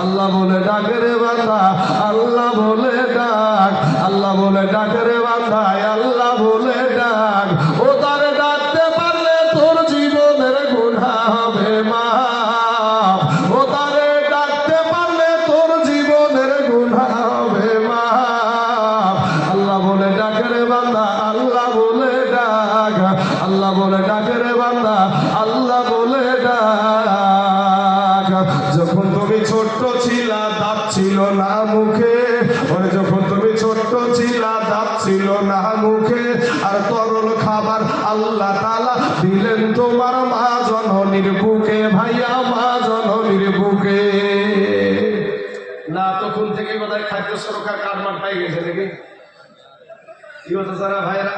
আল্লাহ বলে ডাকে রে বান্দা, আল্লাহ বলে ডাক, আল্লাহ বলে ডাকে রে বান্দা, আল্লাহ বলে ডাক। ও তারে ডাকতে পারলে তোর জীবনের গুনাহ হবে মাফ, ও তারে ডাকতে পারলে তোর জীবনের গুনাহ হবে মাফ। আল্লাহ বলে ডাকে রে বান্দা, আল্লাহ বলে ডাক, আল্লাহ বলে ডাকে রে বান্দা, আল্লাহ বলে ডাক। যখন তুমি ছোট্ট ছিলা দাঁত ছিল না মুখে, ওরে যখন তুমি ছোট্ট ছিলা দাঁত ছিল না মুখে, আর তরল খাবার আল্লাহ তাআলা দিলেন তোমার মা জননীর বুকে, ভাইয়া মা জননীর বুকে। না তখন থেকে বোধহয় খাদ্য সুরক্ষার কারবার পাই গেছে নাকি? কি হতো যারা ভাইরা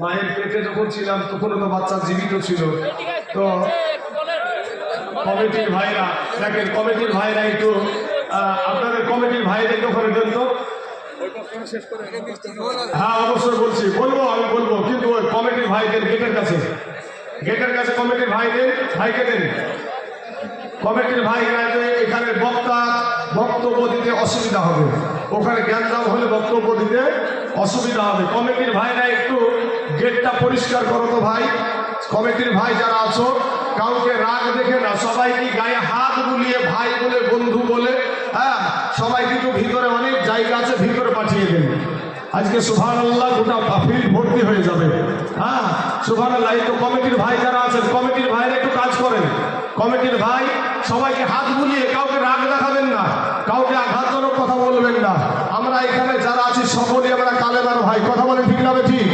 মায়ের পেটে যখন ছিলাম তখন তো বাচ্চা জীবিত ছিল। তো কমিটির ভাইরা দেখেন, কমিটির ভাইরা একটু আপনাদের কমিটির ভাইদের ওখানে দেন তো। হ্যাঁ অবশ্যই বলছি, বলবো, আমি বলবো, কিন্তু ওই কমিটির ভাইদের গেটের কাছে, গেটের কাছে কমিটির ভাইদের ভাইকে দেন। কমিটির ভাইরা এখানে বক্তব্য দিতে অসুবিধা হবে, ওখানে জ্ঞানদাম হলে বক্তব্য দিতে অসুবিধা হবে। কমিটির ভাইরা একটু গেটটা পরিষ্কার করো তো ভাই। কমিটির ভাই যারা আছো কাউকে রাগ দেখে না, সবাইকে গায়ে হাত বুলিয়ে ভাই বলে বন্ধু বলে, হ্যাঁ সবাই কিন্তু ভিতরে অনেক জায়গা আছে, ভিতরে পাঠিয়ে দেন। আজকে সুবহানাল্লাহ গোটা ফিল্ড ভর্তি হয়ে যাবে। হ্যাঁ সুবহানাল্লাহ। এই তো কমিটির ভাই যারা আছেন, কমিটির ভাইরা একটু কাজ করেন। কমিটির ভাই সবাইকে হাত বুলিয়ে, কাউকে রাগ দেখাবেন না, কাউকে আঘাতজনক কথা বলবেন না। আমরা এখানে যারা আছি সকলেই আমরা কালেমার ভাই, কথা বলে ঠিক না ঠিক?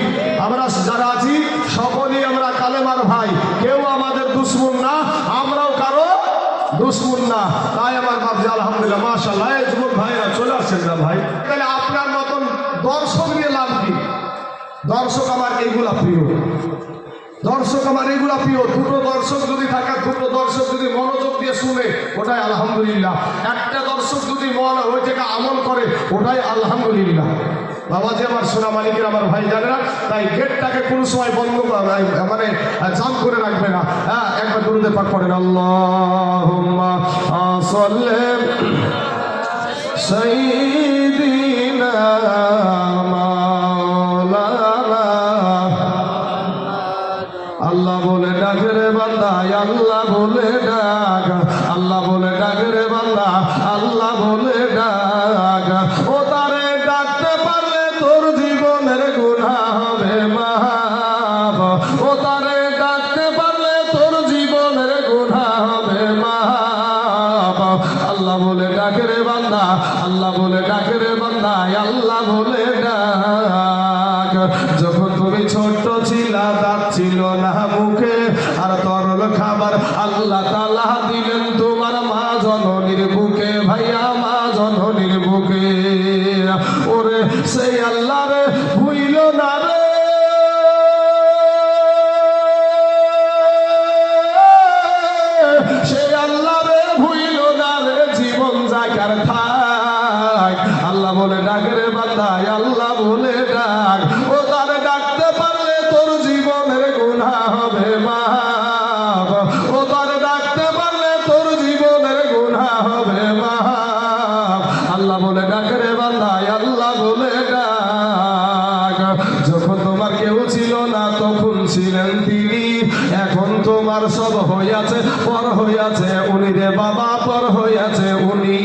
আমরা যারা আছি সকলেই আমরা কালেমার ভাই, কেউ আমাদের দুশমন না, আমরাও কারো দুশমন না। তাই আমার বাপজি আলহামদুলিল্লাহ মাশাআল্লাহ। এই যুবক ভাইরা চলে আসছেন না ভাই, তাহলে আপনার মতন দর্শক নিয়ে লাভ কি? দর্শক আমার এইগুলা প্রিয়, দর্শক আমার এগুলা প্রিয়। দুটো দর্শক যদি থাকে, দুটো দর্শক যদি মনোযোগ দিয়ে শুনে, ওটাই আলহামদুলিল্লাহ। একটা দর্শক যদি মন ওই থেকে আমল করে, ওটাই আলহামদুলিল্লাহ। বাবাজি আমার সোনা মালিকের আমার ভাই জানেরা, তাই গেটটাকে কোনো সময় বন্ধ মানে জাম করে রাখবে না। হ্যাঁ একবার দুরূদ পাক করেন, আল্লাহুম্মা সাল্লি সাইয়্যিদিনা আল্লাহ বলে ডাকে রে বান্দা, আল্লাহ বলে ডাক, আল্লাহ বলে ডাকে রে বান্দা, আল্লাহ বলে ডাক। ও তারে ডাকতে পারলে তোর জীবনের গুনাহ হবে মাফ, ও তারে ডাকতে পারলে তোর জীবনের গুনাহ হবে মাফ। আল্লাহ বলে ডাকে রে বান্দা, আল্লাহ বলে ডাকে রে বান্দা, আল্লাহ বলে ডাক। যখন তুমি ছোট্ট ছিলা দাঁত ছিল না মুখে, আর তরল খাবার আল্লাহ তাআলা দিলেন তোমার মা জননীর বুকে, ভাইয়া মা জননীর বুকে। ওরে সেই আল্লাহ রে ভুইল না রে, সেই আল্লাহ রে ভুইল না রে, জীবন জাগার থাক। আল্লাহ বলে ডাকে রে বান্দা, আল্লাহ বলে ডাক। ও তারে ডাকতে পারলে তোর জীবনের গুনাহ হবে মাফ, ও তারে ডাকতে পারলে তোর জীবনের গুনাহ হবে মাফ। আল্লাহ বলে ডাকে রে বান্দা, আল্লাহ বলে ডাক। যখন তোমার কেউ ছিল না তখন ছিলেন তিনি, এখন তোমার সব হইয়াছে পর হইয়াছে উনি রে বাবা, পর হইয়াছে উনি।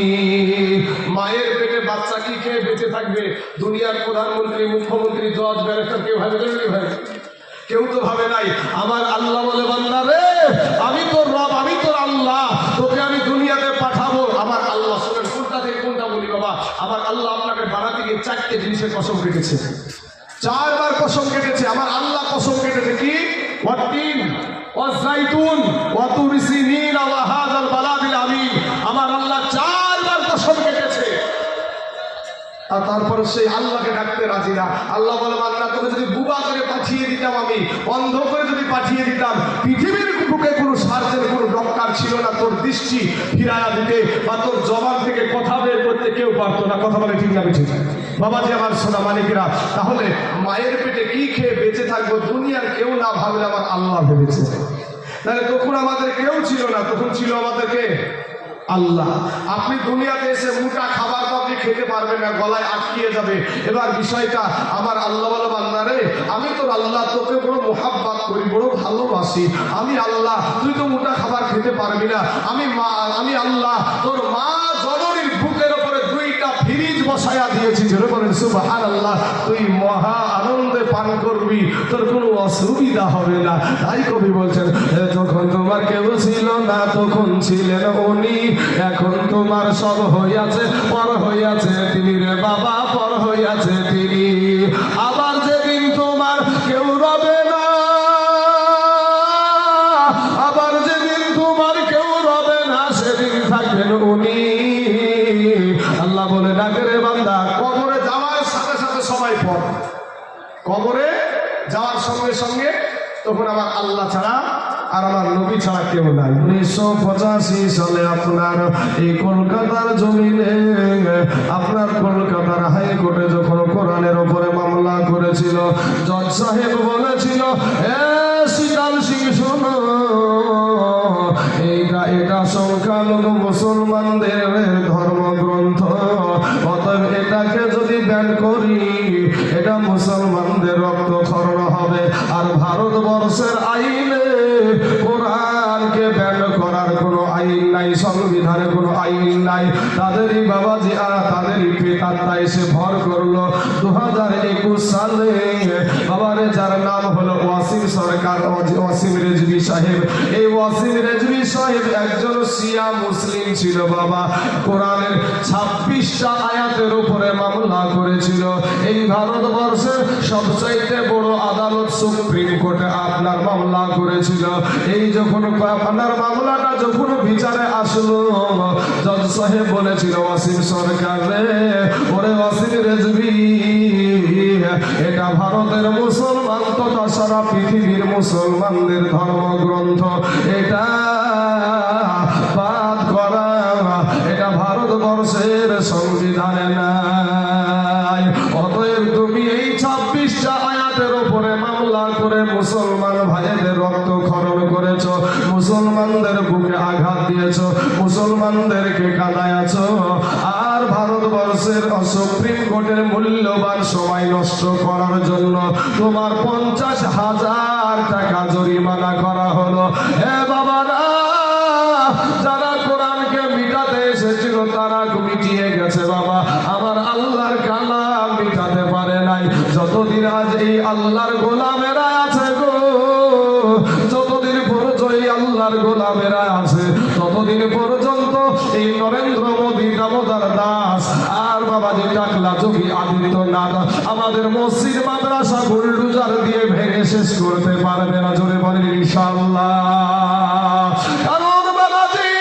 মায়ের পেটে বাচ্চা কি খেয়ে বেঁচে থাকবে? দুনিয়ার প্রধানমন্ত্রী, মুখ্যমন্ত্রী, জজ, ব্যারিস্টার কেউ ভাবে? কেউ তো ভাবে নাই। আমার আল্লাহ বলে বান্দা রে, আমি তোর রব, আমি তোর আল্লাহ, তোকে আমি দুনিয়াতে পাঠাবো। আমার আল্লাহ শুনেন, কোনটা থেকে কোনটা বলি বাবা? আমার আল্লাহ আপনাকে বানাতে গিয়ে 4টে জিনিসের কসম কেটেছে, 4বার কসম কেটেছে। আমার আল্লাহ কসম কেটেছে কি? ওয়াতিন ওয়াজাইতুন ওয়া তুরি সিনিন ওয়া হাযাল বালাদিল আমিন। আমার আল্লাহ 4বার কসম কেটেছে। আর তারপরে সেই আল্লাহকে ডাকতে রাজি না। আল্লাহ বলে বান্দা, তোকে যদি বুবা করে পাঠিয়ে দিতাম, আমি অন্ধ করে যদি পাঠিয়ে দিতাম, পৃথিবীর বুকে কোনো সার্জেন, কোনো ডক্টর ছিল না তোর দৃষ্টি ফিরায়া দিতে বা তোর জবান থেকে কথা বের করতে কেউ পারতো না। কথা বলে ঠিক না ঠিক? বাবাজি আমার সোনা মালিকেরা, তাহলে মায়ের পেটে কি খেয়ে বেঁচে থাকবো? দুনিয়ার কেউ না ভাবলে আমার আল্লাহ ভেবেছে। তাহলে তখন আমাদের কেউ ছিল না, তখন ছিল আমাদেরকে আল্লাহ। আপনি দুনিয়াতে এসে মোটা খাবার তো আপনি খেতে পারবেন না, গলায় আটকিয়ে যাবে। এবার বিষয়টা আমার আল্লাহ বলে, বান্দারে আমি তোর আল্লাহ, তোকে বড় মোহাব্বত করি, বড় ভালোবাসি। আমি আল্লাহ, তুই তো মোটা খাবার খেতে পারবি না। আমি আল্লাহ তোর মা জননীর বুকের উপরে দুইটা ফ্রিজ বসায়া দিয়েছি, যেটা বলেন সুবহানাল্লাহ। তুই মহা আনন্দে পান করবি, তোর কোনো অসুবিধা হবে না। তাই কবি বলছেন, যখন তোমার কেউ ছিল না তখন ছিলেন উনি, এখন তোমার সব হইয়াছে পর হইয়াছে তিনি রে বাবা, পর হইয়াছে তিনি। আবার যেদিন তোমার কেউ রবে না, আবার যেদিন তোমার কেউ রবে না, সেদিন থাকবেন উনি। আল্লাহ বলে ডাকে, রে বান্দা, কবরে যাওয়ার সাথে সাথে সবাই পর, কবরে যাওয়ার সঙ্গে সঙ্গে তখন আমার আল্লাহ ছাড়া আর আমার নবী ছাড়া কেউ নাই। 1985 সালে আপনার এই কলকাতার জমিনে, আপনার কলকাতার হাইকোর্টে যখন কোরআনের উপরে মামলা করেছিল, জজ সাহেব বলেছিল, শীতাল সিং শোনো, এটা সংখ্যালঘু মুসলমানদের ধর্মগ্রন্থ, অতএব এটাকে যদি ব্যান করি এটা মুসলমানদের রক্তক্ষরণ হবে। আর ভারতবর্ষের আইনে কোরআনকে ব্যান করার কোনো আইন নাই, সংবিধানে কোনো আইন নাই। তাদেরই বাবাজি তাদেরই পেতাত্তা এসে ভর করলো 2021 সালে। বাবারে, যার নাম হলো ওয়াসিম সরকার, ওয়াসিম রেজভি সাহেব। এই ওয়াসিম রেজভি সাহেব একজন শিয়া মুসলিম ছিল বাবা। কোরআনের 26টা আয়াতের উপরে মামলা করেছিল। এই ভারতবর্ষের সবচাইতে বড় আদালত সুপ্রিম কোর্টে আপনার মামলা করেছিল। এই যখন আপনার মামলাটা যখন বিচারে আসলো, জজ সাহেব বলেছিল, ওয়াসিম সরকার রে, ওরে ওয়াসিম রেজভি, এটা ভারতের মুসলমান তথা সারা পৃথিবীর মুসলমানদের ধর্মগ্রন্থ, এটা বাদ করা, এটা ভারতবর্ষের সংবিধানে নাই। অতএব তুমি এই 26টা আয়াতের উপরে মামলা করে মুসলমান ভাইদের রক্তক্ষরণ করেছ, মুসলমানদের বুকে আঘাত দিয়েছ, মুসলমানদেরকে কাঁদায়াছ, আর ভারতবর্ষের সুপ্রিম কোর্টের মূল্যবান সময় নষ্ট করার জন্য তোমার 50,000 টাকা জরিমানা করা হলো। হে বাবারা, যারা কোরআনকে মিটাতে এসেছিল তারা মিটিয়ে গেছে বাবা, আমার আল্লাহর কালাম মিটাতে পারে নাই। যতদিন আজ এই আল্লাহর গোলামেরা আছে গো, যতদিন পর্যন্ত এই আল্লাহর গোলামেরা আছে, ততদিন পর্যন্ত এই নরেন্দ্র মোদী, দামোদর দাস আর বাবাজি টাকলা যোগী আদিত্যনাথ আমাদের মসজিদ মাদ্রাসা বুলডোজার দিয়ে ভেঙে শেষ করতে পারবে না। জোরে বলেন ইনশাআল্লাহ। কারণ বাবাজি,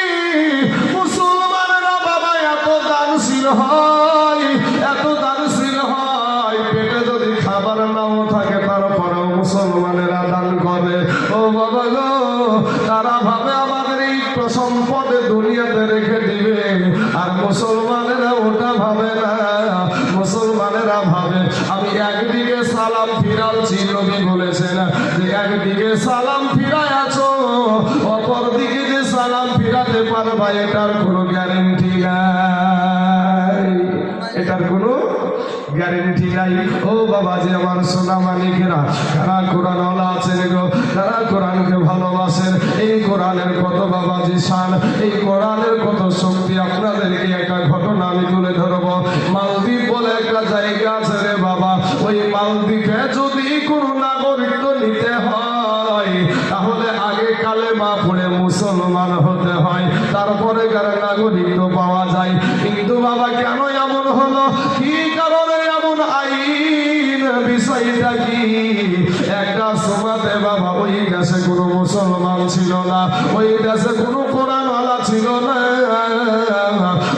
মুসলমানরা বাবা এত দানশীল হয়, এত দানশীল হয়, পেটে যদি খাবার নাও থাকে তারপরেও মুসলমানেরা দান করে। ও বাবা গো, তারা ভাবে আমাদের এই সম্পদে দুনিয়াতে রেখে দিবে, আর মুসলমানেরা ওটা ভাবে না। মুসলমানেরা ভাবে আমি একদিকে সালাম ফিরাচ্ছি, নবী বলেছেন যে একদিকে সালাম ফিরায় আছো, অপর দিকে যে সালাম ফিরাতে পারবা এটার কোনো গ্যারেন্টি নাই, এটার কোনো গ্যারেন্টি নাই। ও বাবা যে আমার সোনা মানিকেরা, কারা কোরআন ওয়ালা আছেন গো, কারা কোরআনকে ভালোবাসেন, এই কোরআনের কত বাবাজি শান, এই কোরআনের কত শক্তি। আপনাদেরকে একটা ঘটনা আমি তুলে ধরবো। মালদ্বীপ বলে একটা জায়গা আছে রে বাবা, ওই মালদ্বীপে যদি কোনো নাগরিক নিতে হয় তাহলে আগে কালেমা পড়ে মুসলমান হতে হয়, তারপরে কার নাগরিক পাওয়া যায়। কিন্তু বাবা কেন এমন হলো, কি কারণে এমন আইন, বিষয়টা কি? একটা সময়তে বাবা ওই দেশে কোনো মুসলমান ছিল না, ওই দেশে কোনো কোরআনওয়ালা ছিল না,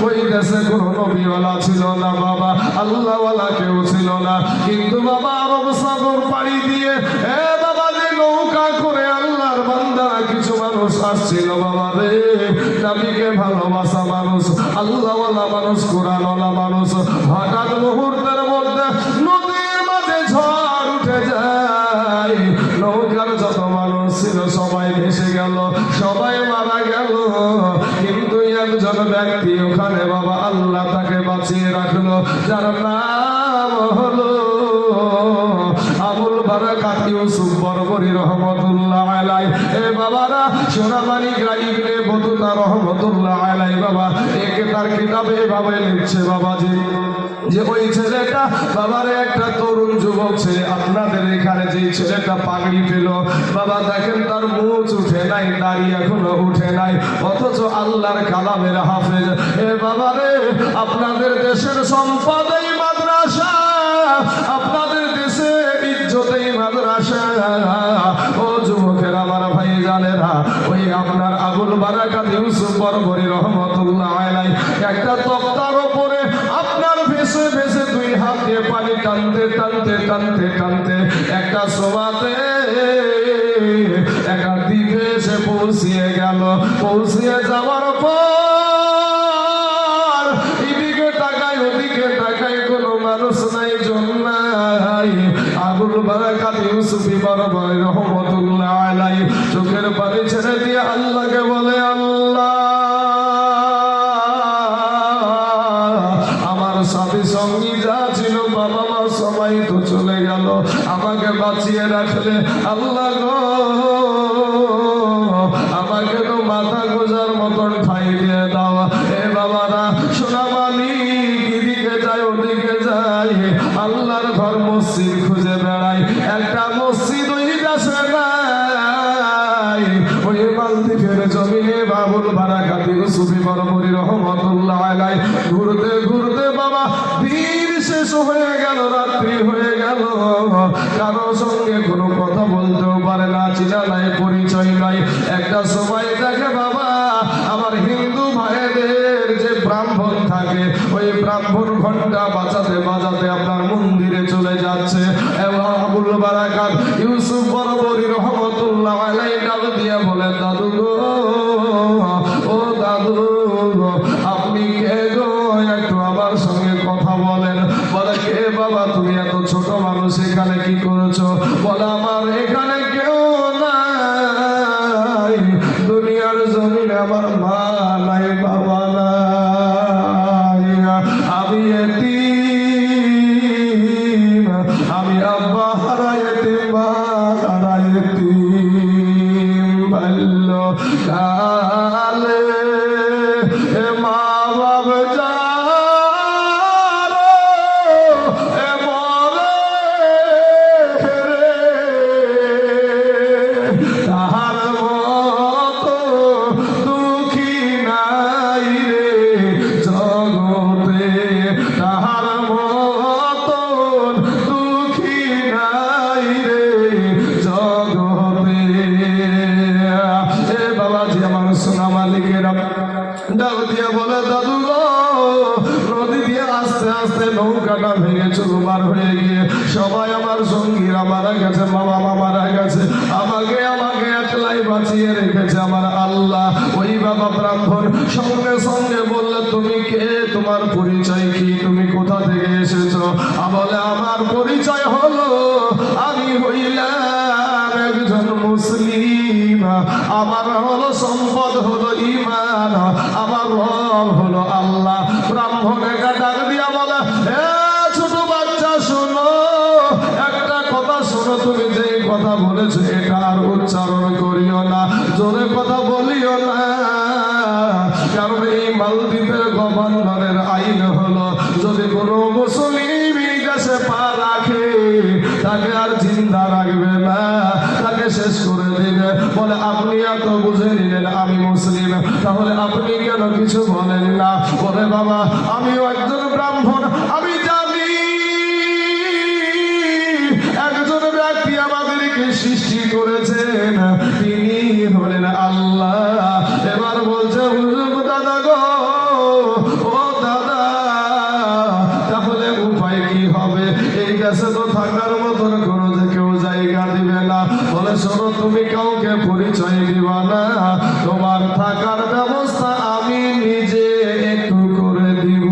ওই দেশে কোনো নবীওয়ালা ছিল না বাবা, আল্লাহওয়ালা কেউ ছিল না। কিন্তু বাবা আরব সাগর পাড়ি দিয়ে বাবা যে নৌকা করে আল্লাহর বান্দা কিছু মানুষ আসছিল বাবা রে, নবীকে ভালোবাসা মানুষ, আল্লাহওয়ালা মানুষ, কোরআনওয়ালা মানুষ। হঠাৎ মুহূর্তের মধ্যে নদীর মাঝে ঝড় উঠে যায়, নৌকার যত মানুষ ছিল সবাই ভেসে গেল, সবাই মারা গেল। কিন্তু একজন ওখানে বাবা আল্লাহ তাকে বাঁচিয়ে রাখলো, যার নাম হলো আবুল বারাকাত ইউসুফ বরবরী রহমতুল্লাহ আলাইহি। এ বাবারা, সোনামানিকরা ইবনে বতুতা রহমতুল্লাহ আলাইহি বাবা একে তার কিতাবে এভাবে লিখছে বাবাজি, যে ওই ছেলেটা বাবারে একটা তরুণ যুবক ছেলে, আপনাদের এখানে যে ছেলেটা পাগড়ি পেল বাবা, দেখেন তার মুখ উঠে নাই, দাড়ি এখনো উঠে নাই, অথচ আল্লাহর কালামের হাফেজ। এ বাবারে, আপনাদের দেশের সম্পদ এই মাদ্রাসা, আপনাদের দেশে ইজ্জত এই মাদ্রাসা। ও যুবকের আমার ভাই জানেরা, ওই আপনার আবুল বারাকাত ইউসুফ বরবরী রহমতুল্লাহ আলাইহি একটা তক্তার উপরে আপনার ভেসে ভেসে দুই হাত দিয়ে পানি টানতে টানতে টানতে টানতে একটা সমাতে একটা দ্বীপে এসে পৌঁছিয়ে গেল। পৌঁছিয়ে যাওয়ার পর এদিকে তাকায় ওদিকে তাকায়, কোনো মানুষ নাই, জন নাই। আবুল বারাকাত ইউসুফ বরবরী রহমতুল্লাহ আলাইহি চোখের পানি ছেড়ে দিয়ে আল্লাহকে বলে, আল্লাহ সাথী সঙ্গী যা ছিল বাবা মা সবাই তো চলে গেল, আমাকে বাঁচিয়ে রাখলে আল্লাহ গো, আমাকে তো মাথা গোজার মতন ঠাই দিয়ে দাও। এ বাবারা, সোনামানিক এদিকে যায় ওদিকে যায়, আল্লাহর ঘর মসজিদ খুঁজে বেড়ায়, একটা মসজিদ ওই দেশে নাই। ওই মালদ্বীপের জমিনে আবুল বারাকাত ইউসুফ বরবরী রহমতুল্লাহ আলাইহি ঘুরতে ঘুরতে বাবা দিন শেষ হয়ে গেল, রাত্রি হয়ে গেল, কারো সঙ্গে কোনো কথা বলতেও পারে না, চিনা নাই, পরিচয় নাই। একটা সময় দেখে বাবা আমার হিন্দু ভাইদের যে ব্রাহ্মণ থাকে, ওই ব্রাহ্মণ ঘন্টা বাজাতে বাজাতে আপনার মন্দিরে চলে যাচ্ছে। এবং আবুল বারাকাত ইউসুফ বরবরী রহমতুল্লাহ আলাইহি ডাক দিয়ে বলে, দাদু গো, ও দাদু গো, আপনি কে গো, একটু আমার সঙ্গে কথা বলেন। বলে, কে বাবা, তুমি এত ছোট মানুষ এখানে কি করেছো? বলে, আমার এখানে কেউ নাই, দুনিয়ার জমিনে আমার মা নাই, বাবা নাই, আমি এতিম, আমি আব্বা হারা এতিম, মা হারা এতিম। বলল কালে মা বাপ ডাক দিয়ে বলে, দাদু গো, নদী দিয়ে আস্তে আস্তে নৌকাটা ভেঙে চুরমার হয়ে গিয়ে সবাই আমার সঙ্গীরা মারা গেছে, বাবা মা মারা গেছে, আমাকে একলাই বাঁচিয়ে রেখেছে আমার আল্লাহ। ওই বাবা ব্রাহ্মণ সঙ্গে সঙ্গে বললে, তুমি কে, তোমার পরিচয় কি, তুমি কোথা থেকে এসেছো? বলে, আমার পরিচয় হলো আমি হইলাম একজন মুসলিম, আমার হলো সম্পদ হলো ঈমান, আমার রব হলো আল্লাহ। ব্রাহ্মণেরা ডাক দিয়া বলে, ছোট বাচ্চা শোনো, একটা কথা শোনো, তুমি যে কথা বলেছো এটা আর উচ্চারণ করিও না, জোরে কথা বলিও না, কারণ এই মালদ্বীপের গভর্নরের আইন হলো যদি কোনো মুসলিম দেশে পা রাখে তাকে আর জিন্দা রাখবে না, তাকে শেষ করে দিবে। বলে, আপনি এত বুঝে নিলেন আমি মুসলিম, তাহলে আপনি কেন কিছু বলেন না? বলে, বাবা আমিও একজন ব্রাহ্মণ, আমি জানি একজন ব্যক্তি আমাদেরকে সৃষ্টি করেছেন, তিনি হলেন আল্লাহ। এবার বলছে, হুজুর দাদা গো, ও দাদা, তাহলে উপায় কি হবে? এই দেশে তো থাকার মতন কোনো কেউ জায়গা দিবে না। বলে, শোনো, তুমি কাউকে পরিচয় দিবা না, তোমার থাকার ব্যবস্থা আমি নিজে একটু করে দিব।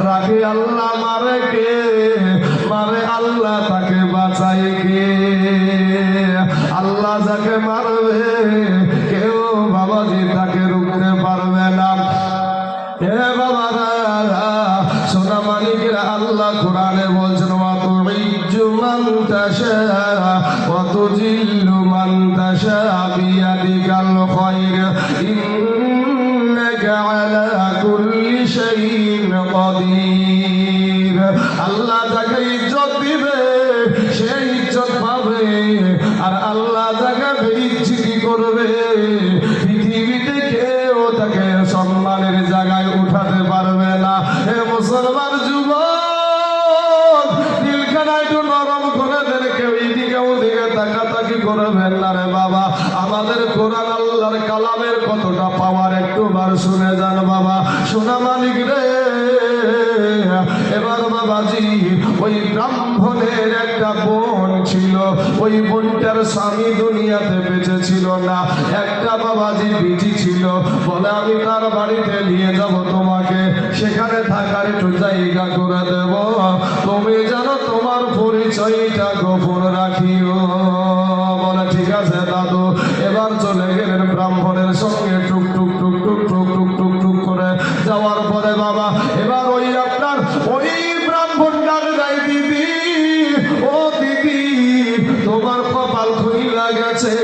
রাখি আল্লাহ মারে কে, মারে আল্লাহ, তাকে বাঁচাই কে? আল্লাহ যাকে মারবে কেউ বাবাজি তাকে রুখতে পারবে না। না। হে বাবারা, সোনা মালিকেরা, আল্লাহ কোরআনে বলছেন ওয়া তুইজ্জু মান তাশা ওয়া তুজিল্লু মান তাশা বিয়াদিকাল খায়র ইন্নাকা আলা কুল্লি শাইইন কাদির। আল্লাহ যাকে ইজ্জত দিবে সে ইজ্জত পাবে, আর আল্লাহ যাকে বেইজ্জতি করবে পৃথিবীতে কেউ তাকে সম্মানের জায়গায় উঠাতে পারবে না। হে মুসলমান যুবক, দিলখানা একটু নরম করে দেন, কেউ এদিকে ওদিকে তাকাতাকি করবেন না রে বাবা। আমাদের কোরআন আল্লাহর কালামের কতটা পাওয়ার একটু বার শুনে যান বাবা। সোনা মালিক রে, এবার বাবাজি ওই ব্রাহ্মণের একটা বোন ছিল, ওই বোনটার স্বামী দুনিয়াতে বেঁচে ছিল না। একটা বাবাজি বিটি ছিল, বলে আমি তার বাড়িতে নিয়ে যাব তোমাকে, সেখানে থাকার একটু জায়গা করে দেব, তুমি যেন তোমার পরিচয়টা গোপন রাখিও। বলে ঠিক আছে দাদু। এবার চলে গেলেন ব্রাহ্মণের সঙ্গে টুক টুক টুক টুক টুক টুক টুক টুক করে যাওয়ার পরে বাবা এবার ওই আপনার ওই ব্রাহ্মণ ডাক দেয়, দিদি ও দিদি, তোমার কপাল খুইলা গেছে,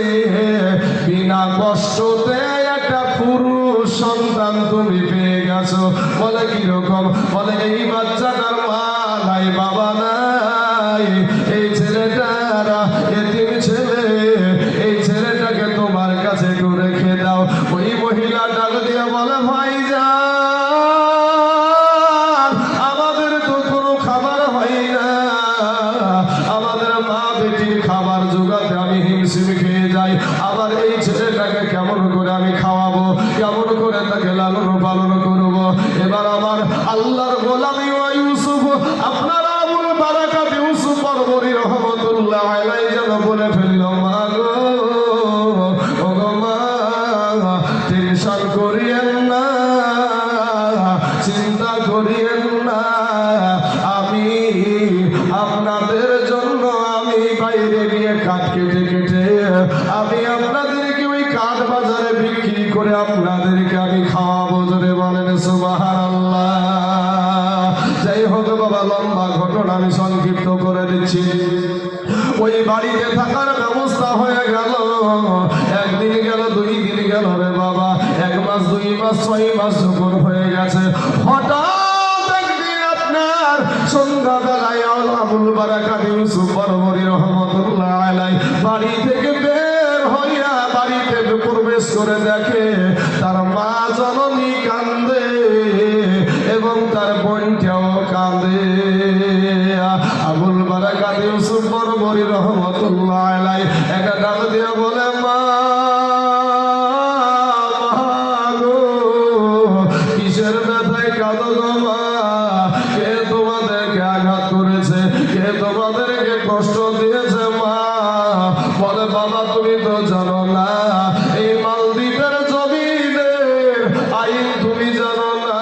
বিনা কষ্টতে একটা পুরুষ সন্তান তুমি পেয়ে গেছো। বলে কিরকম? বলে এই বাচ্চাটার মা নাই, বাবা নাই, এই ছেলেটারা এতিম ছেলে, এই ছেলেটাকে তোমার কাছে একটু রেখে দাও। ওই মহিলা ডাক দিয়ে বলে ভাইজান, আমাদের তো কোনো খাবার হয় না, আমাদের মা বেটির খাবার জোগাতে আমি হিমশিম খেয়ে যাই, আবার এই ছেলেটাকে কেমন করে আমি খাওয়াবো, কেমন করে তাকে লালন পালন করবো। এবার আমার আল্লাহর গোলামি ওয়া ইউসুফ, আপনারা আবুল বারাকাত ইউসুফ বরবরী রহমাতুল্লাহ আলাইহি যেন বলে ফেলল, মা গো, ও গো মা, টেনশন করিয়েন না, চিন্তা করিয়েন না, আমি আপনাদের জন্য আমি বাইরে গিয়ে কাঠ কেটে কেটে আমি আপনাদেরকে ওই কাঠ বাজারে বিক্রি করে আপনাদেরকে আমি খাওয়াবো। জোরে বলেন সুবহানাল্লাহ। যাই হোক বাবা, লম্বা ঘটনা আমি সংক্ষিপ্ত করে দিচ্ছি। ওই বাড়িতে থাকার ব্যবস্থা হয়ে গেল, একদিন গেল, 2 দিন গেল রে বাবা, 1 মাস 2 মাস 6 মাস যখন হয়ে গেছে, হঠাৎ একদিন আপনার সন্ধ্যাবেলায় আবুল বারাকাত ইউসুফ বরবরী রহমাতুল্লাহ আলাইহি বাড়ি থেকে বের হইয়া বাড়িতে প্রবেশ করে দেখে তার মা জননী কান্দে এবং তার বোনটাও কান্দে। আবুল বারাকাত ইউসুফ বরবরী রহমাতুল্লাহ আলাইহি একটা ডাক দিয়ে বলে, মা গো, কিসের ব্যথায় কাঁদো গো মা? কে তোমাদেরকে আঘাত করেছে? কে তোমাদেরকে কষ্ট দিয়েছে মা? বলে বাবা, তুমি তো জানো না, এই মালদ্বীপের জমিনের আইন তুমি জানো না।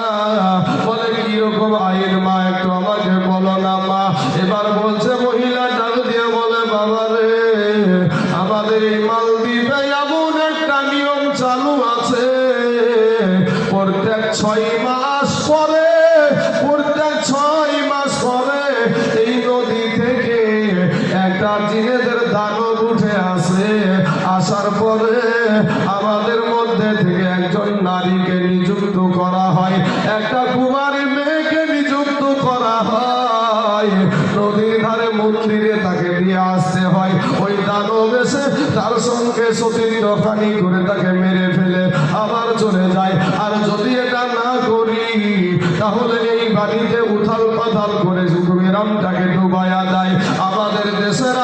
বলে কিরকম আইন মা, একটু আমাকে বলো না মা। এবার বলছে মহিলা ডাক দিয়ে বলে, বাবা রে, আমাদের এই মালদ্বীপে এমন একটা নিয়ম চালু আছে, প্রত্যেক 6 মাস পরে, প্রত্যেক 6 মাস পরে এই নদী থেকে একটা জিনেদের দানব উঠে আসে, আসার পরে আমাদের মধ্যে থেকে একজন নারীকে নিযুক্ত করা হয়, একটা কুমারী মেয়েকে নিযুক্ত করা হয়, নদীর ধারে মন্দিরে তাকে দিয়ে আসতে হয়। ওই দানব এসে তার সঙ্গে সতীর্থখানি করে তাকে মেরে ফেলে আবার চলে যায়। আর যদি এটা না করি তাহলে এই বাড়িতে উথাল পাথাল করে গ্রামটাকে ডুবায়া যায়। আমাদের দেশের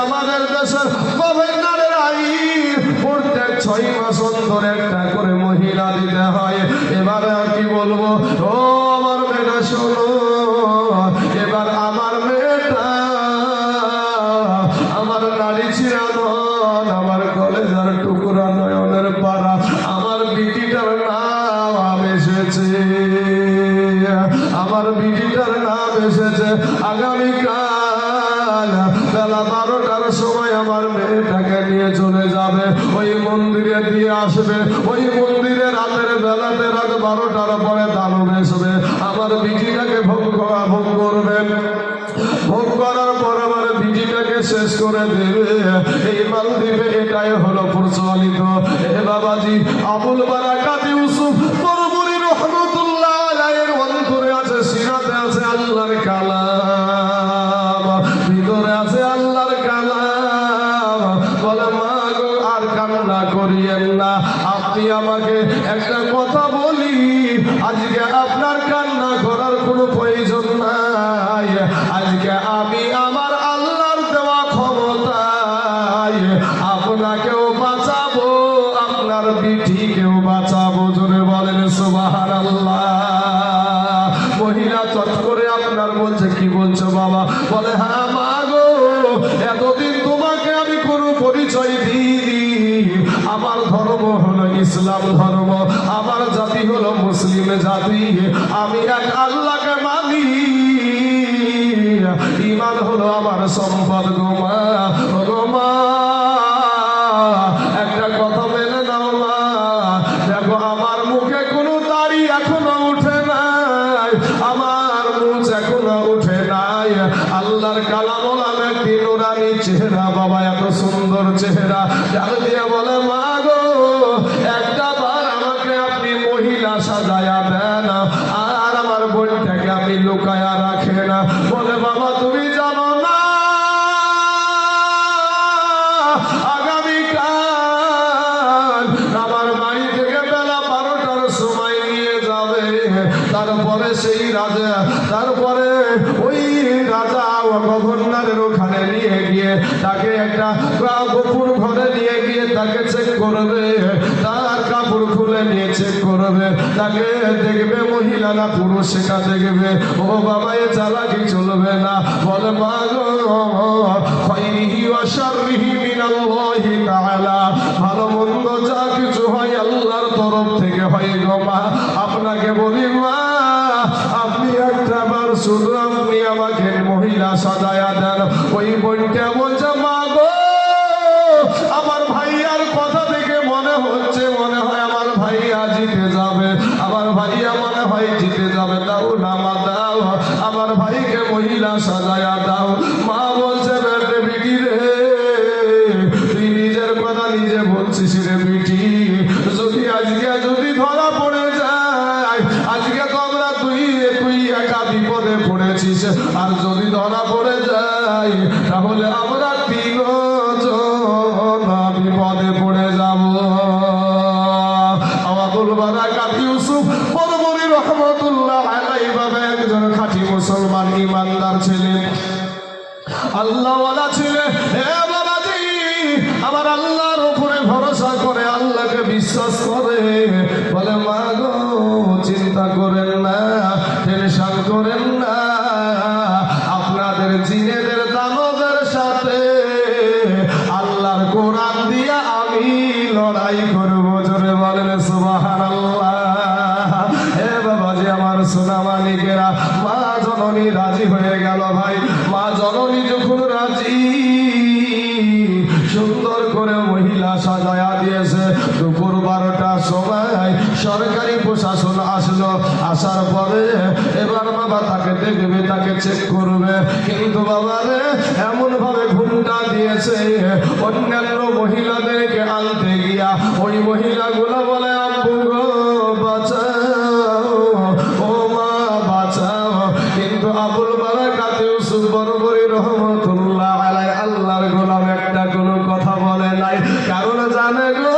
গভর্নরের আইন প্রত্যেক 6 মাস অন্তর একটা করে মহিলা দিতে হয়। এবার কি বলবো, ও আমার মেয়েটা শোনো, এবার আমার মেয়েটা আমার নারী চিরাদন, আমার কলেজার টুকরা, নয়নের পাড়া, আমার বিটিটার নাম এসেছে, আমার বিটিটার নাম এসেছে। আগামীকাল বেলা 12টার সময় আমার মেয়েটাকে নিয়ে চলে যাবে, ওই মন্দিরে দিয়ে আসবে। ওই মন্দিরে রাতের বেলাতে রাত 12টার পরে দানব আসবে, আমার বিটিটাকে ভোগ করবেন। ভোগ করার পর আমার বিটিটাকে শেষ করে দেবে, এই মালদ্বীপে এটাই হলো প্রচলিত। এ বাবাজি আবুল বারাকাত ইউসুফ তরবুরি রহমতুল্লাহ আলাইহির অন্তরে আছে, সিরাতে আছে আল্লাহর কালাম, ভিতরে আছে আল্লাহর কালাম। বলে মা গো আর কান্না করিয়েন না, আপনি আমাকে একটা কথা বলি, আজকে আপনার কান্না করার কোনো প্রয়োজন নাই। আজকে আমি আমার আল্লাহর দেওয়া ক্ষমতায় আপনাকেও বাঁচাবো, আপনার বিটিকেও বাঁচাবো। জোরে বলেন সুবহানাল্লাহ। মহিলা চট করে আপনার বলছে, কি বলছো বাবা? বলে হ্যাঁ মা গো, এতদিন তোমাকে আমি কোনো পরিচয় দিইনি। আমার ধর্ম হলো ইসলাম ধর্ম, আমার জাতি হলো মুসলিম জাতি, আমি এক আল্লাহকে মানি, ঈমান হলো আমার সম্পদ। গো মা একটা কথা মেনে নাও মা, দেখো আমার মুখে কোনো দাড়ি এখনো উঠে নাই, আমার মুখ এখনো উঠে নাই। আল্লাহর কালাম নামে একটি নুরানি চেহারা, বাবা এত সুন্দর চেহারা। ডাক দিয়ে বলে মা গো, একটা বার আমাকে আপনি মহিলা সাজায়া দেন, আর আমার বোনটাকে আপনি লুকায়া রাখেন। বলে বাবা তুমি জানো না আগামীকাল আমার বাড়ি থেকে বেলা 12টার সময় নিয়ে যাবে, তারপরে সেই রাজা, তারপরে ওই রাজা গভর্নরের ওখানে নিয়ে গিয়ে তাকে একটা গোপন ঘরে নিয়ে গিয়ে তাকে চেক করবে, তার কাপড় খুলে নিয়ে চেক করবে, তাকে দেখবে মহিলা না পুরুষ সেটা দেখবে। ও বাবা এ চালাকি চলবে না। বলে মা গো, খায়রিহি ওয়া শাররিহি মিনাল্লাহি তাআলা, ভালো মন্দ যা কিছু হয় আল্লাহর তরফ থেকে হয় গো মা। আপনাকে বলি মা, আপনি একটা বার শুধু আপনি আমাকে মহিলা সাজায়া দেন। ওই বোনটা বলছে মা গো, আমার ভাইয়ার কথা থেকে মনে হচ্ছে, মনে হয় আমার ভাইয়া জিতে যাবে, আমার ভাইয়া মনে হয় জিতে যাবে, দাও না মা দাও, আমার ভাইকে মহিলা সাজায়া দাও। মা বলছে বেটে বিটি রে, তুই নিজের কথা নিজে বলছিস রে বিটি, যদি আজকে যদি ধরা পড়ে যায়, আজকে তো আমরা তুই একা বিপদে পড়েছিস, আর যদি ধরা পড়ে যায় তাহলে আমরা 3 জন বিপদে পড়ে যাব। আবুল বারাকাত ইউসুফ তরবুরি রহমতুল্লাহ আলাইহি বাবা একজন খাঁটি মুসলমান ইমানদার ছিলেন, আল্লাহওয়ালা ছিলেন। হে বাবাজি, আমার আল্লাহর উপরে ভরসা করে, আল্লাহকে বিশ্বাস করে। বলে মা গো চিন্তা করেন না, টেনশন করেন না, আপনাদের জিনেদের দানবের সাথে আল্লাহর কোরআন দিয়া আমি লড়াই করব। জোরে বলেন সুবহানাল্লাহ। হে বাবাজি আমার সোনা মানিকেরা, মা জননী রাজি হয়ে গেল ভাই। মা জননী যখন রাজি, সুন্দর করে মহিলা সাজায়া দিয়েছে। দুপুর 12টার সময় সরকারি প্রশাসন আসলো, আসার পরে এবার বাবা তাকে দেখবে, তাকে চেক করবে। কিন্তু বাবা রে এমন ভাবে ঘুমটা দিয়েছে, অন্যান্য মহিলাদেরকে আনতে গিয়া ওই মহিলাগুলো বলে আব্বু গো বাঁচাও, ও মা বাঁচাও। কিন্তু আবুল বারাকাত ইউসুফ তরবুরি রহমতুল্লাহ আলাইহি আল্লাহর গোলাম একটা কোনো কথা বলে নাই, কারণ জানে গো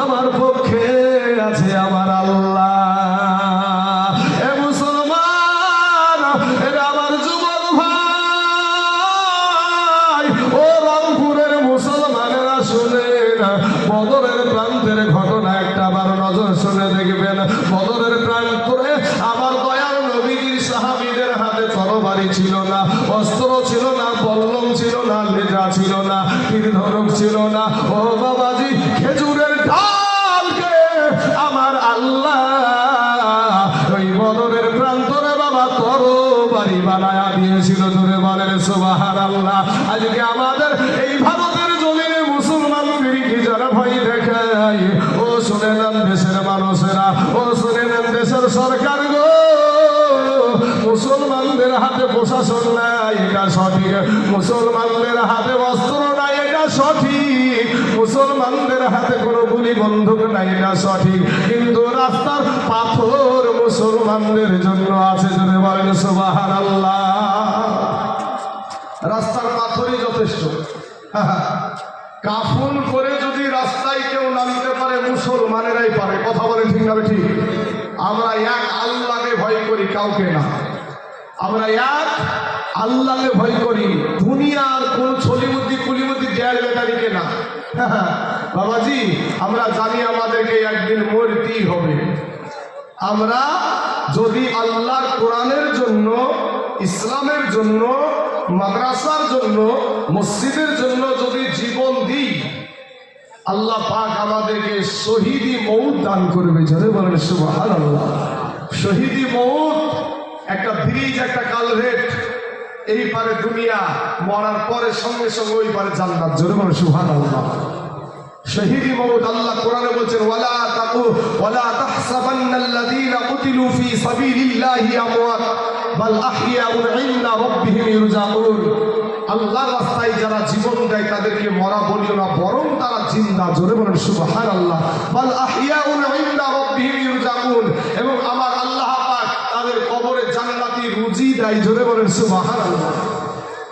আমার পক্ষে আছে আমার আল্লাহ। এ মুসলমান, এটা আমার যুবক ভাই, ও রংপুরের মুসলমানেরা শুনেন, বদরের প্রান্তের ঘটনা একটা বার নজর শুনে দেখবেন। বদরের প্রান্তরে আমার দয়াল নবীর সাহাবীদের হাতে তরবারি ছিল না, অস্ত্র ছিল না, বল্লম ছিল না, লেজা ছিল না, তীর ধনুক ছিল না। ও বাবাজি, খেজুরের ডালকে আমার আল্লাহ ওই বদরের প্রান্তরে বাবা তরবারি বানায়া দিয়েছিল। জোরে বলেন সুবহানাল্লাহ। ও শুনে নেন দেশের সরকার গো, মুসলমানদের হাতে প্রশাসন নাই এটা সঠিক, মুসলমানদের হাতে অস্ত্র নাই এটা সঠিক, মুসলমানদের হাতে কোনো গুলি বন্দুক নাই এটা সঠিক, কিন্তু রাস্তার পাথর মুসলমানদের জন্য আছে। যদি বলেন সুবহানাল্লাহ। রাস্তার পাথরই যথেষ্ট। কাফন করে যদি রাস্তায় কেউ নামতে পারে মুসলমানেরাই পারে। কথা বলে ঠিক না ঠিক? আমরা এক আল্লাহকে ভয় করি, কাউকে না। আমরা এক আল্লাহকে ভয় করি, দুনিয়ার কোন ছলিমুদ্দি কুলিমুদ্দি দেয়ার বেটারিকে না। বাবাজি আমরা জানি আমাদেরকে একদিন মরতেই হবে। আমরা যদি আল্লাহর কোরআনের জন্য, ইসলামের জন্য, মাদ্রাসার জন্য, মসজিদের জন্য যদি জীবন দিই, আল্লাহ পাক আমাদেরকে শহীদি মৌত দান করবে। যারা বলেন সুবহানাল্লাহ। শহীদি মৌত একটা ব্রিজ, একটা কালভেট, এই পারে দুনিয়া, মরার পরে সঙ্গে সঙ্গে ওই পারে জান্নাত। যারা বলেন সুবহানাল্লাহ। শহীদি মৌত আল্লাহ কোরআনে বলছেন ওয়ালা তাহসাবান্নাল্লাযীনা কুতিলু ফী সাবিলিল্লাহি আমওয়াত বাল আহইয়াউন ইনদা রাব্বিহিম ইরজাকুন। আল্লাহর রাস্তায় যারা জীবন দেয় তাদেরকে মরা বলিও না, বরং তারা জিন্দা। জোরে বলেন সুবহানাল্লাহ। বাল আহইয়াউন ইনদা রাব্বিহিম ইরজাকুন। এবং আমার আল্লাহ পাক তাদের কবরে জান্নাতি রুজি দেয়। জোরে বলেন সুবহানাল্লাহ।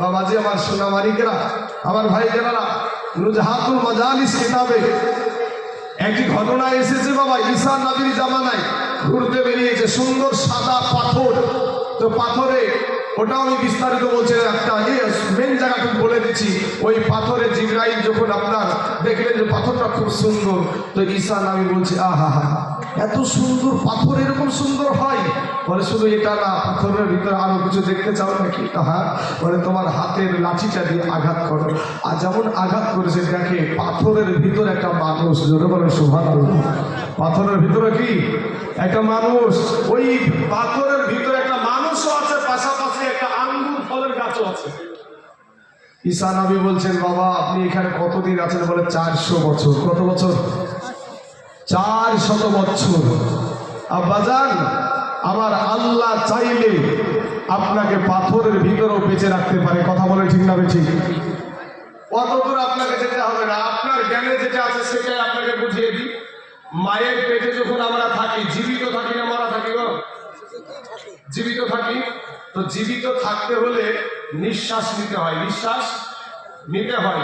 বাবাজি আমার সোনামানিকেরা, আমার ভাইজানেরা, নুজহাতুল মাজালিস কিতাবে একটি ঘটনা এসেছে। বাবা ঈসা নবীর জামানায় ঘুরতে বেরিয়েছে, সুন্দর সাদা পাথর। তো পাথরে, ওটা আমি বিস্তারিত বলছি, একটা মেন জায়গাটুকু বলে দিচ্ছি। ওই পাথরে জিবরাইল যখন আপনার দেখলেন যে পাথরটা খুব সুন্দর, তো ঈসা নবী বলছে আহা হা, এত সুন্দর পাথর এরকম সুন্দর হয়? বলে শুধু এটা না, পাথরের ভিতরে আরো কিছু দেখতে চাও নাকি? হ্যাঁ। বলে তোমার হাতের লাঠিটা দিয়ে আঘাত করো। আর যেমন আঘাত করেছে দেখে পাথরের ভিতরে একটা মানুষ। জোরে বলেন সুবহানাল্লাহ। পাথরের ভিতরে কি একটা মানুষ, ওই পাথরের ভিতরে একটা মানুষও আছে, পাশাপাশি একটা আঙ্গুর ফলের গাছও আছে। ঈসা নবী বলছেন বাবা আপনি এখানে কতদিন আছেন? বলে 400 বছর। কত বছর? 400 বছর। আব্বাজান আমার আল্লাহ চাইলে আপনাকে পাথরের ভিতরেও বেঁচে রাখতে পারে। কথা বলে ঠিক না ঠিক? অত দূর আপনাকে যেতে হবে না, আপনার জ্ঞানে যেটা আছে সেটাই আপনাকে বুঝিয়ে দিই। মায়ের পেটে যখন আমরা থাকি, জীবিত থাকি না মারা থাকি? গো জীবিত থাকি। তো জীবিত থাকতে হলে নিঃশ্বাস নিতে হয়, নিঃশ্বাস নিতে হয়।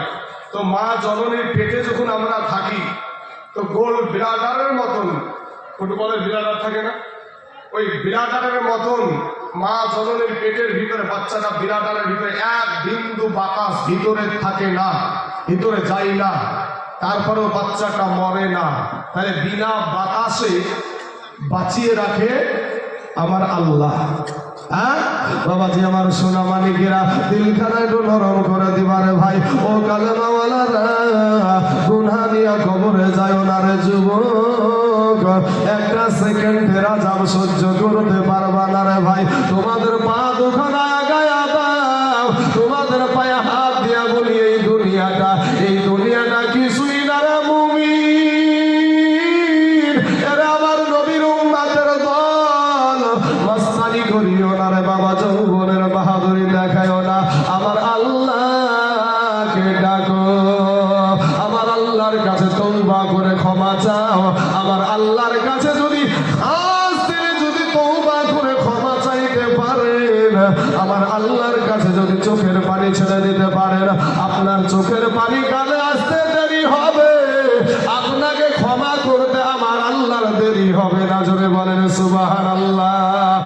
তো মা জননীর পেটে যখন আমরা থাকি, তো গোল বিরাডারের মতন, ফুটবলের বিরাডার থাকে না, ওই বিরাডারের মতন মা জননীর পেটের ভিতরে বাচ্চাটা বিরাডারের ভিতরে এক বিন্দু বাতাস ভিতরে থাকে না, ভিতরে যায় না, তারপরেও বাচ্চাটা মরে না। তাহলে বিনা বাতাসে বাঁচিয়ে রাখে আমার আল্লাহ। হ্যাঁ বাবাজি আমার সোনা মানিকেরা, দিলখানা একটু নরম করে দিবারে ভাই। ও কালেমাওয়ালারা, গুনাহ নিয়া কবরে যায় না রে যুবক। একটা সেকেন্ডের আযাব সহ্য করতে পারবা না রে ভাই। তোমাদের পা দুখানা গায়া দাও, তোমাদের পায়ে হাত দিয়া বলি এই দুনিয়াটা কিছুই না রে মুমিন। এরা আমার নবীর উম্মতের দল, মাস্তানি করিও না রে বাবা, যৌবনের বাহাদুরি দেখায়ও না। আমার আল্লাহকে ডাকো, আমার আল্লাহর কাছে তওবা করে ক্ষমা চাও। আমার আল্লাহর কাছে যদি তওবা করে ক্ষমা চাইতে পারেন, আমার আল্লাহর কাছে যদি চোখের পানি ছেড়ে দিতে পারেন, আপনার চোখের পানি কালে আসতে দেরি হবে, আপনাকে ক্ষমা করতে আমার আল্লাহর দেরি হবে না। জোরে বলেন সুবহানাল্লাহ।